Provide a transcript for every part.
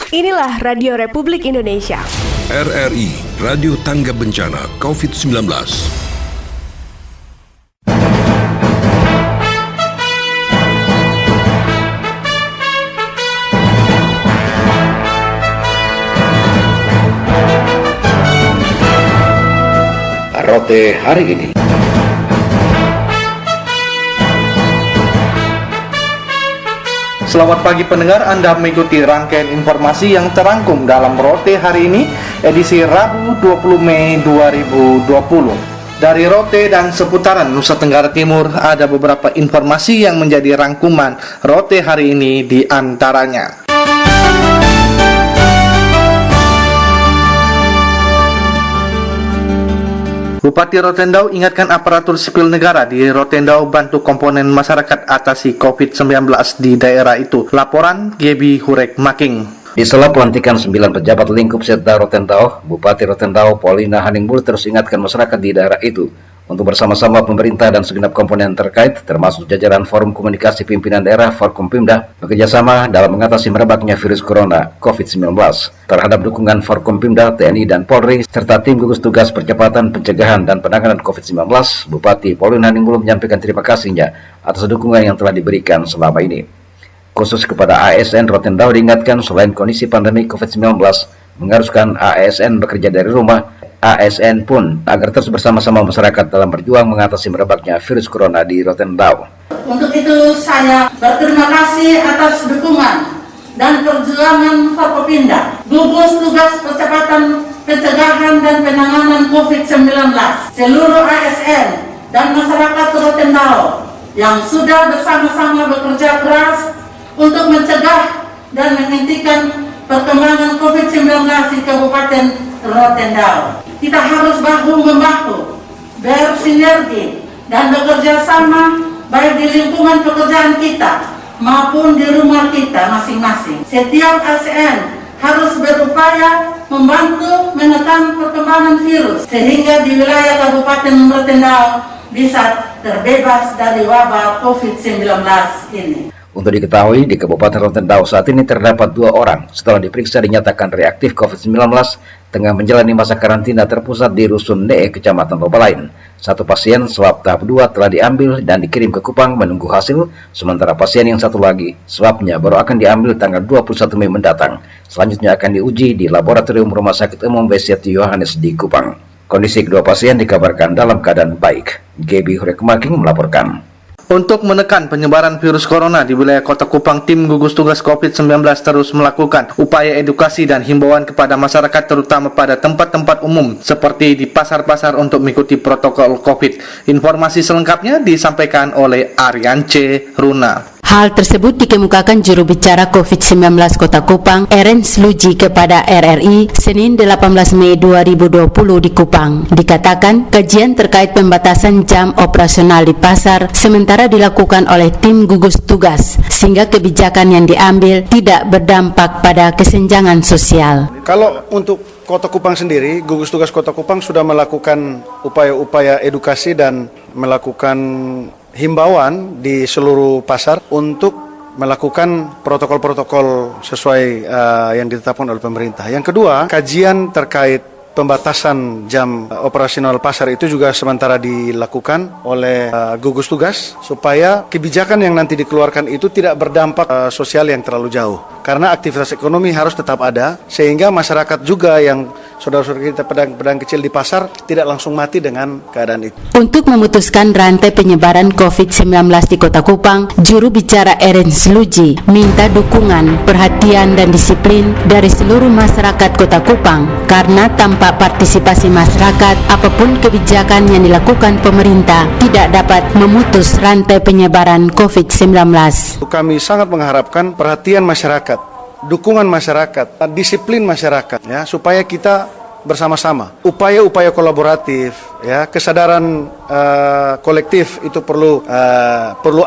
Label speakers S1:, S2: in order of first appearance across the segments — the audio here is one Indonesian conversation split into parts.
S1: Inilah Radio Republik Indonesia.
S2: RRI, Radio Tangga Bencana COVID-19.
S3: Rote hari ini.
S4: Selamat pagi pendengar, Anda mengikuti rangkaian informasi yang terangkum dalam Rote hari ini, edisi Rabu 20 Mei 2020. Dari Rote dan seputaran Nusa Tenggara Timur ada beberapa informasi yang menjadi rangkuman Rote hari ini di antaranya. Bupati Rotendau ingatkan aparatur sipil negara di Rotendau bantu komponen masyarakat atasi COVID-19 di daerah itu. Laporan Gebi Hurek Making.
S3: Di sela pelantikan 9 pejabat lingkup Setda Rotendau, Bupati Rotendau Paulina Haningbul terus ingatkan masyarakat di daerah itu untuk bersama-sama pemerintah dan segenap komponen terkait, termasuk jajaran Forum Komunikasi Pimpinan Daerah Forkompimda, bekerjasama dalam mengatasi merebaknya virus corona COVID-19. Terhadap dukungan Forkompimda, TNI, dan Polri, serta tim gugus tugas percepatan pencegahan dan penanganan COVID-19, Bupati Paulina Haningbul menyampaikan terima kasihnya atas dukungan yang telah diberikan selama ini. Khusus kepada ASN Rotendau diingatkan selain kondisi pandemi COVID-19 mengharuskan ASN bekerja dari rumah, ASN pun agar terus bersama-sama masyarakat dalam berjuang mengatasi merebaknya virus corona di Rotendau.
S5: Untuk itu saya berterima kasih atas dukungan dan perjuangan Forkopimda, gugus tugas percepatan pencegahan dan penanganan COVID-19, seluruh ASN dan masyarakat Rotendau yang sudah bersama-sama bekerja keras untuk mencegah dan menghentikan perkembangan COVID-19 di Kabupaten Rotendau. Kita harus bahu-membahu, bersinergi, dan bekerja sama baik di lingkungan pekerjaan kita maupun di rumah kita masing-masing. Setiap ASN harus berupaya membantu menekan perkembangan virus sehingga di wilayah Kabupaten Rotendau bisa terbebas dari wabah COVID-19 ini.
S3: Untuk diketahui, di Kabupaten Rotendau saat ini terdapat 2 orang setelah diperiksa dinyatakan reaktif COVID-19 tengah menjalani masa karantina terpusat di Rusun Nee, Kecamatan Lobalain. 1 pasien swab tahap 2 telah diambil dan dikirim ke Kupang menunggu hasil, sementara pasien yang 1 lagi swabnya baru akan diambil tanggal 21 Mei mendatang. Selanjutnya akan diuji di Laboratorium Rumah Sakit Umum Besiat Yohanes di Kupang. Kondisi kedua pasien dikabarkan dalam keadaan baik. Gebi Hurek Making melaporkan.
S4: Untuk menekan penyebaran virus corona di wilayah Kota Kupang, tim gugus tugas COVID-19 terus melakukan upaya edukasi dan himbauan kepada masyarakat terutama pada tempat-tempat umum seperti di pasar-pasar untuk mengikuti protokol COVID. Informasi selengkapnya disampaikan oleh Aryan C. Runa.
S6: Hal tersebut dikemukakan juru bicara COVID-19 Kota Kupang, Eren Sluji kepada RRI, Senin 18 Mei 2020 di Kupang. Dikatakan, kajian terkait pembatasan jam operasional di pasar sementara dilakukan oleh tim gugus tugas, sehingga kebijakan yang diambil tidak berdampak pada kesenjangan sosial.
S7: Kalau untuk Kota Kupang sendiri, gugus tugas Kota Kupang sudah melakukan upaya-upaya edukasi dan melakukan himbauan di seluruh pasar untuk melakukan protokol-protokol sesuai yang ditetapkan oleh pemerintah. Yang kedua, kajian terkait pembatasan jam operasional pasar itu juga sementara dilakukan oleh gugus tugas supaya kebijakan yang nanti dikeluarkan itu tidak berdampak sosial yang terlalu jauh. Karena aktivitas ekonomi harus tetap ada sehingga masyarakat juga yang saudara-saudara kita pedang-pedang kecil di pasar tidak langsung mati dengan keadaan itu.
S6: Untuk memutuskan rantai penyebaran COVID-19 di Kota Kupang, juru bicara Eren Sluji minta dukungan, perhatian, dan disiplin dari seluruh masyarakat Kota Kupang karena tanpa partisipasi masyarakat, apapun kebijakan yang dilakukan pemerintah tidak dapat memutus rantai penyebaran COVID-19.
S7: Kami sangat mengharapkan perhatian masyarakat, dukungan masyarakat, disiplin masyarakat, ya, supaya kita bersama-sama. Upaya-upaya kolaboratif, ya, kesadaran kolektif itu perlu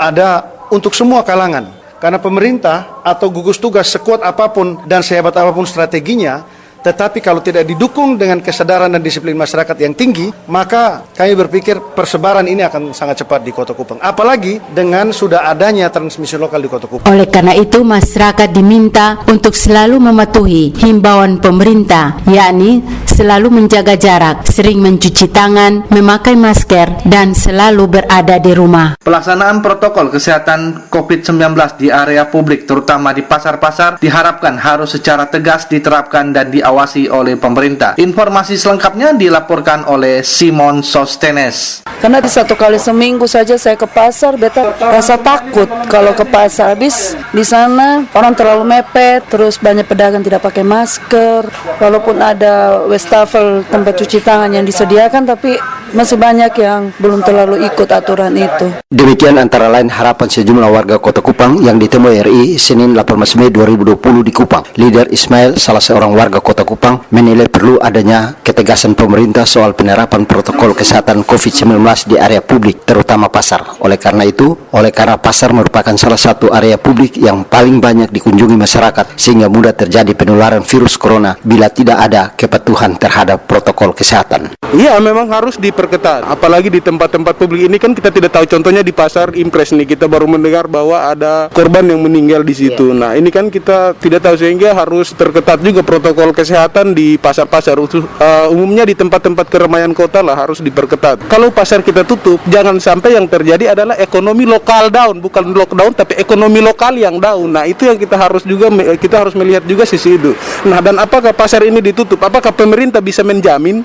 S7: ada untuk semua kalangan. Karena pemerintah atau gugus tugas sekuat apapun dan sehebat apapun strateginya, Tetapi kalau tidak didukung dengan kesadaran dan disiplin masyarakat yang tinggi, maka kami berpikir persebaran ini akan sangat cepat di Kota Kupang. Apalagi dengan sudah adanya transmisi lokal di Kota Kupang.
S6: Oleh karena itu, masyarakat diminta untuk selalu mematuhi himbauan pemerintah, yakni selalu menjaga jarak, sering mencuci tangan, memakai masker, dan selalu berada di rumah.
S4: Pelaksanaan protokol kesehatan COVID-19 di area publik, terutama di pasar-pasar, diharapkan harus secara tegas diterapkan dan diawasi oleh pemerintah. Informasi selengkapnya dilaporkan oleh Simon Sostenes.
S8: Karena di 1 kali seminggu saja saya ke pasar, beta rasa takut kalau ke pasar. Habis di sana orang terlalu mepet, terus banyak pedagang tidak pakai masker. Walaupun ada wastafel tempat cuci tangan yang disediakan, tapi masih banyak yang belum terlalu ikut aturan itu.
S3: Demikian antara lain harapan sejumlah warga Kota Kupang yang ditemui RI Senin 18 Mei 2020 di Kupang. Leader Ismail, salah seorang warga Kota Kupang, menilai perlu adanya ketegasan pemerintah soal penerapan protokol kesehatan COVID-19 di area publik, terutama pasar. Oleh karena pasar merupakan salah satu area publik yang paling banyak dikunjungi masyarakat, sehingga mudah terjadi penularan virus corona bila tidak ada kepatuhan terhadap protokol kesehatan.
S9: Iya, memang harus diperketat. Apalagi di tempat-tempat publik ini kan kita tidak tahu. Contohnya di pasar Impres nih, kita baru mendengar bahwa ada korban yang meninggal di situ. Nah, ini kan kita tidak tahu, sehingga harus terketat juga protokol kesehatan di pasar-pasar. Umumnya di tempat-tempat keramaian kota lah harus diperketat. Kalau pasar kita tutup, jangan sampai yang terjadi adalah ekonomi lokal down, bukan lockdown tapi ekonomi lokal yang down. Nah, itu yang kita harus melihat juga sisi itu. Nah, dan apakah pasar ini ditutup? Apakah pemerintah bisa menjamin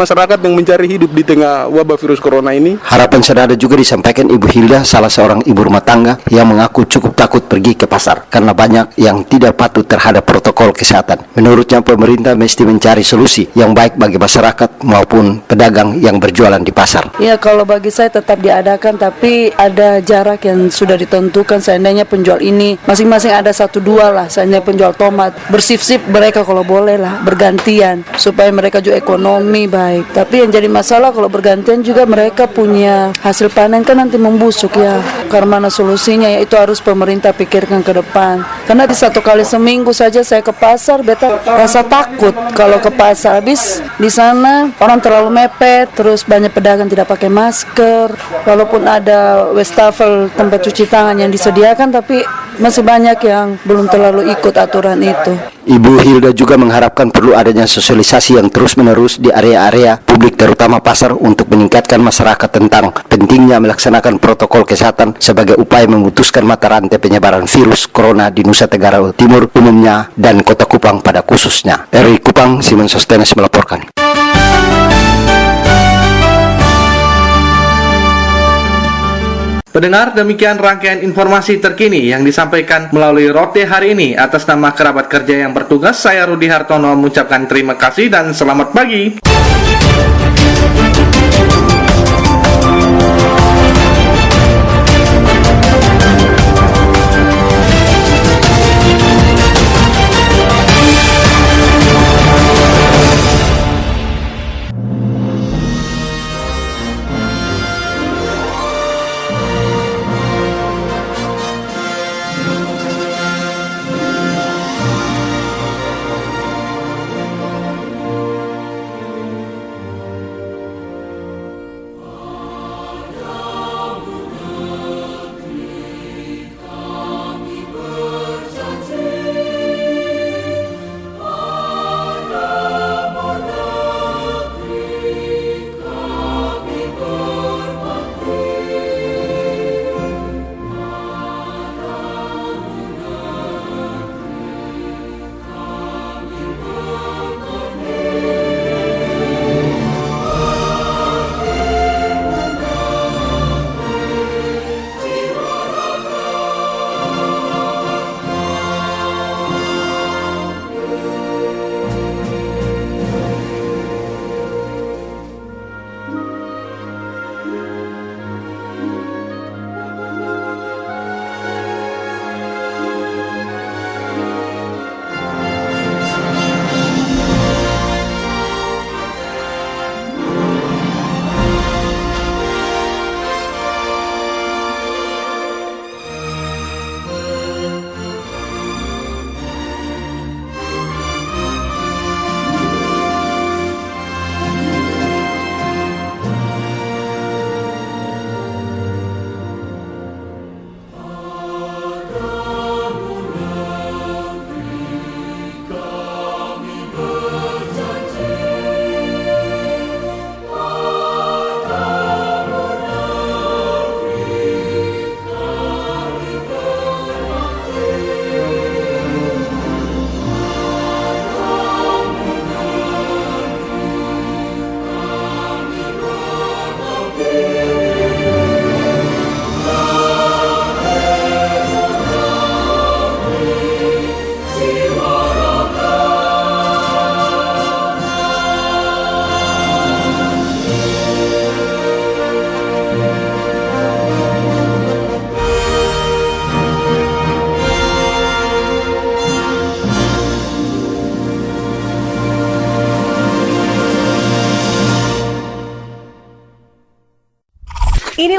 S9: masyarakat yang mencari hidup di tengah wabah virus corona ini?
S3: Harapan senada juga disampaikan Ibu Hilda, salah seorang ibu rumah tangga yang mengaku cukup takut pergi ke pasar karena banyak yang tidak patuh terhadap protokol kesehatan. Menurutnya pemerintah mesti mencari solusi yang baik bagi masyarakat maupun pedagang yang berjualan di pasar.
S8: Ya, kalau bagi saya tetap diadakan, tapi ada jarak yang sudah ditentukan. Seandainya penjual ini masing-masing ada 1-2 lah, seandainya penjual tomat bersif-sif mereka kalau boleh lah bergantian supaya mereka juga ekonomi baik. Tapi yang jadi masalah kalau bergantian juga mereka punya hasil panen kan nanti membusuk ya. Karena mana solusinya ya itu harus pemerintah pikirkan ke depan. Karena di 1 kali seminggu saja saya ke pasar, beta rasa takut kalau ke pasar. Habis di sana orang terlalu mepet, terus banyak pedagang tidak pakai masker. Walaupun ada wastafel tempat cuci tangan yang disediakan, tapi masih banyak yang belum terlalu ikut aturan itu.
S3: Ibu Hilda juga mengharapkan perlu adanya sosialisasi yang terus-menerus di area-area publik terutama pasar untuk meningkatkan masyarakat tentang pentingnya melaksanakan protokol kesehatan sebagai upaya memutuskan mata rantai penyebaran virus corona di Nusa Tenggara Timur umumnya dan Kota Kupang pada khususnya. Dari Kupang, Simon Sostenes melaporkan.
S4: Pendengar, demikian rangkaian informasi terkini yang disampaikan melalui Rote hari ini. Atas nama kerabat kerja yang bertugas, saya Rudi Hartono mengucapkan terima kasih dan selamat pagi.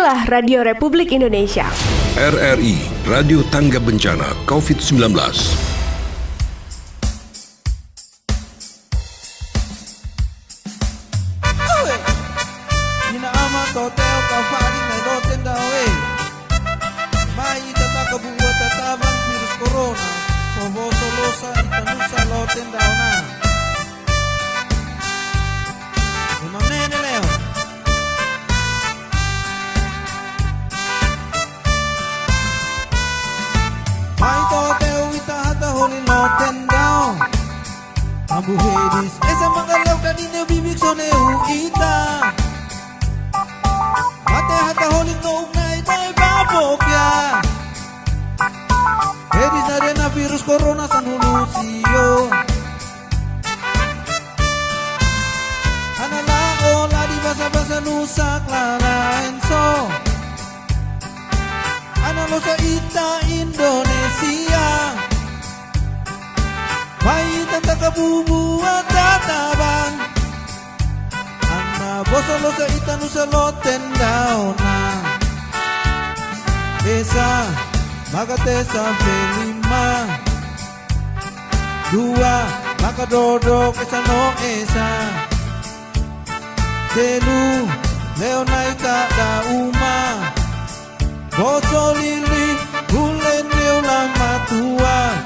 S1: Inilah Radio Republik Indonesia.
S2: RRI, Radio Tangga Bencana COVID-19.
S10: Ambu hedis, esa mangalaw kanina bibig so neuita. Mate hata holing noong na itay babokya. Hedis na rin na virus corona sa nulusyo. Analao ladi basa-basa nusak lalaenso. Analo sa ita Indonesia. May tanda kabubuan tatabang Ana bosolo sa itanu sa loten daw na Esa magate sa felima Dua makadodok esa no esa Telu leonay kada uma Bosolili hulen leolang matua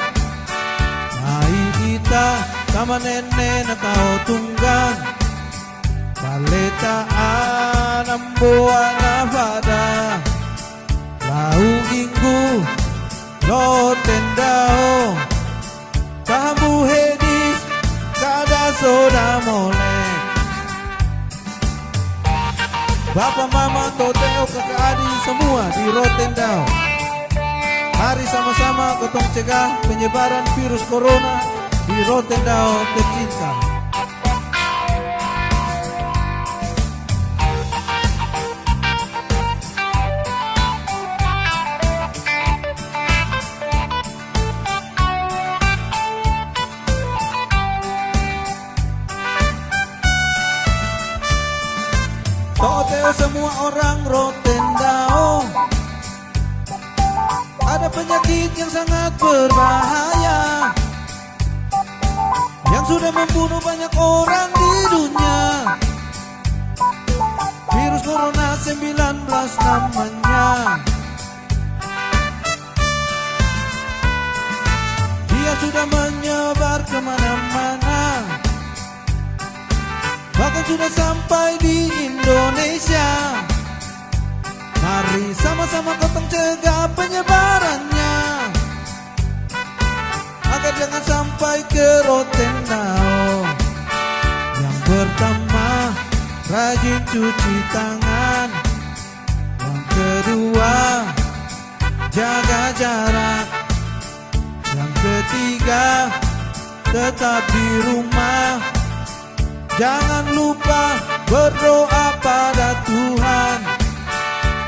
S10: kita sama nenek na tao tunggang Baletaan ang buwan na pada Laung inggu loten dao Kamu hedis kada soda molek Bapak mama toteo kakak adik semua di Rotendao. Mari sama-sama gotong cegah penyebaran virus corona di Rotendao tercinta. Toteo semua orang Rotendao, ada penyakit yang sangat berbahaya yang sudah membunuh banyak orang di dunia. Virus corona 19 namanya. Dia sudah menyebar kemana-mana, bahkan sudah sampai di Indonesia. Mari sama-sama gotong cegah penyebarannya, agar jangan sampai ke Rotendao. Yang pertama, rajin cuci tangan. Yang kedua, jaga jarak. Yang ketiga, tetap di rumah. Jangan lupa berdoa pada Tuhan.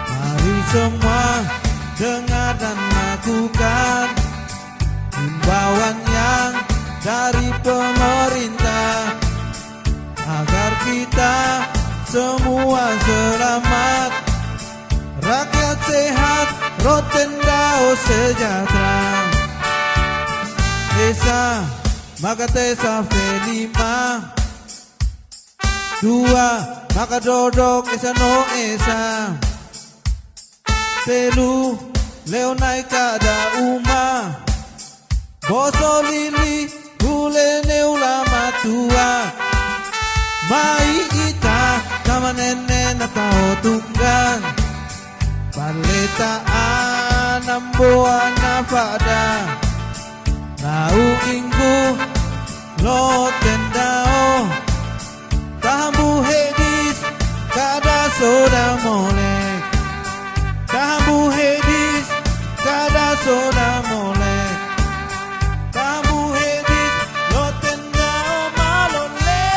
S10: Mari semua dengar dan lakukan himbauan yang dari pemerintah, agar kita semua selamat, rakyat sehat, Rotendao sejahtera. Esa magatesa felima, dua maka dodok esa no esa, telu leonai kada uma, boso lili hulene ulama tua, mai ita kama nene na tao tunggan, paletaan amboa na pada, lau inggu Rotendao. Kamu hedis kada soda molek, kamu hedis kada soda molek, kamu hedis Rotendao malole.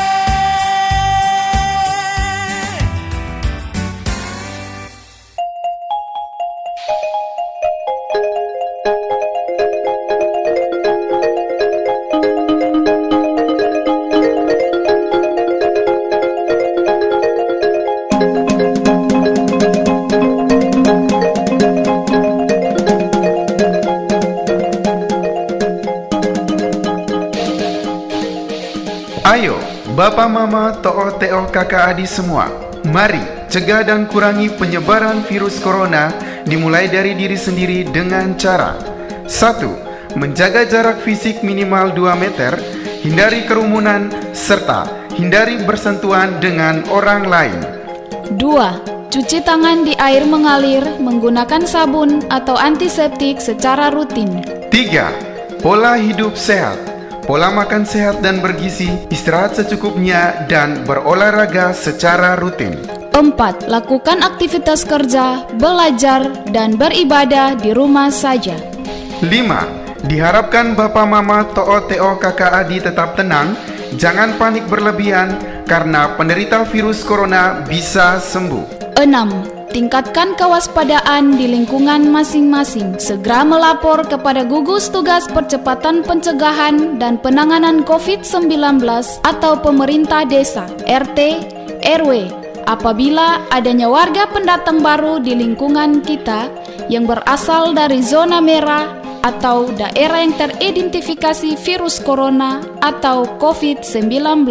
S11: Ayo, Bapa Mama, To'o Teo kakak adik semua, mari cegah dan kurangi penyebaran virus corona dimulai dari diri sendiri dengan cara 1. Menjaga jarak fisik minimal 2 meter, hindari kerumunan, serta hindari bersentuhan dengan orang lain.
S12: 2. Cuci tangan di air mengalir menggunakan sabun atau antiseptik secara rutin.
S11: 3. Pola hidup sehat. Pola makan sehat dan bergizi, istirahat secukupnya, dan berolahraga secara rutin.
S12: 4. Lakukan aktivitas kerja, belajar, dan beribadah di rumah saja.
S11: 5. Diharapkan Bapa Mama, To'o Teo kakak adik tetap tenang, jangan panik berlebihan, karena penderita virus corona bisa sembuh.
S12: 6. Tingkatkan kewaspadaan di lingkungan masing-masing. Segera melapor kepada gugus tugas percepatan pencegahan dan penanganan COVID-19 atau pemerintah desa, RT, RW, apabila adanya warga pendatang baru di lingkungan kita yang berasal dari zona merah atau daerah yang teridentifikasi virus corona atau COVID-19.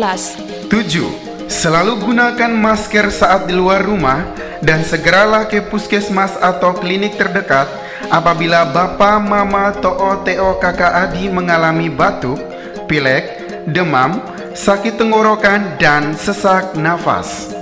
S11: 7. Selalu gunakan masker saat di luar rumah dan segeralah ke puskesmas atau klinik terdekat apabila Bapa, Mama, To'o, Teo, kakak adik mengalami batuk, pilek, demam, sakit tenggorokan, dan sesak nafas.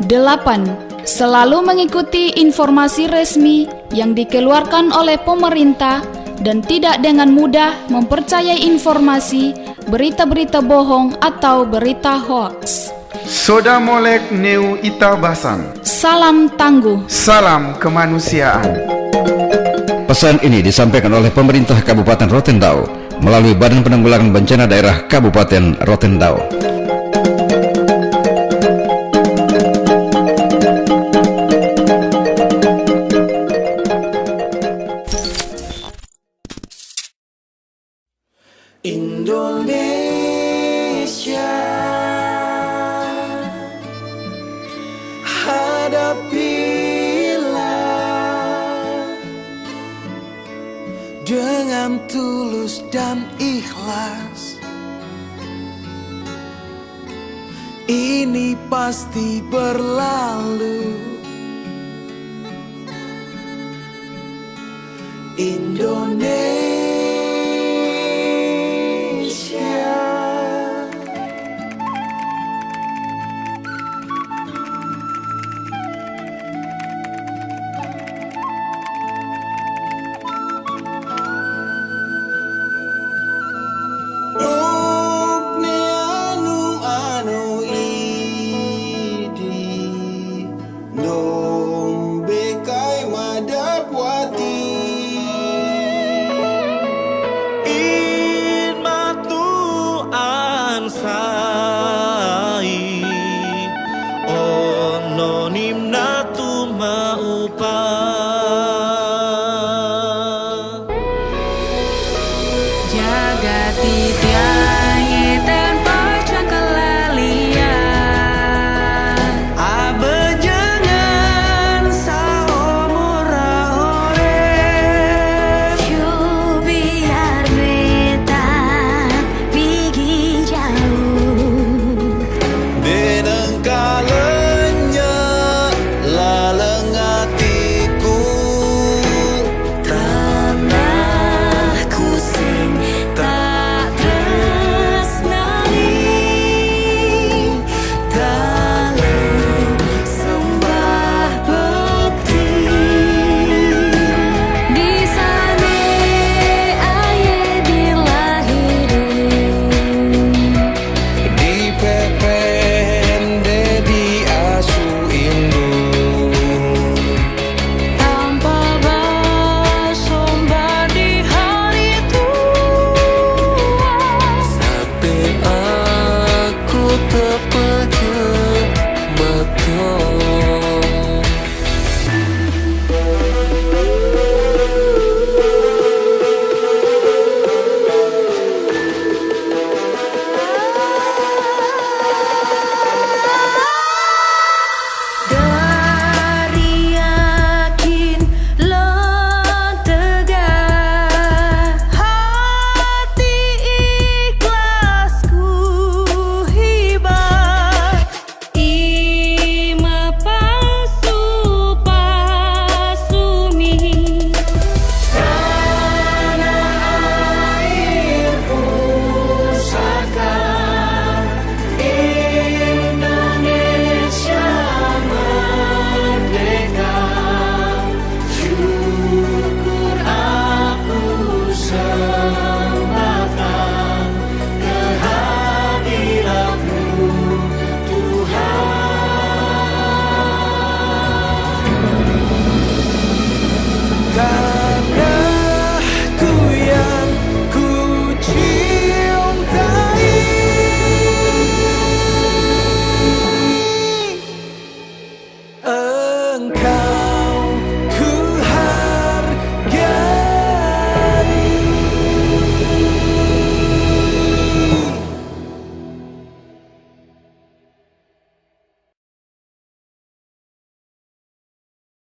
S12: 8. Selalu mengikuti informasi resmi yang dikeluarkan oleh pemerintah dan tidak dengan mudah mempercayai informasi, berita-berita bohong atau berita hoaks.
S11: Soda molek neu ita basan.
S12: Salam tangguh.
S11: Salam kemanusiaan.
S3: Pesan ini disampaikan oleh pemerintah Kabupaten Rotendao melalui Badan Penanggulangan Bencana Daerah Kabupaten Rotendao.
S10: Indonesia, hadapilah dengan tulus dan ikhlas. Ini pasti berlalu. Indonesia,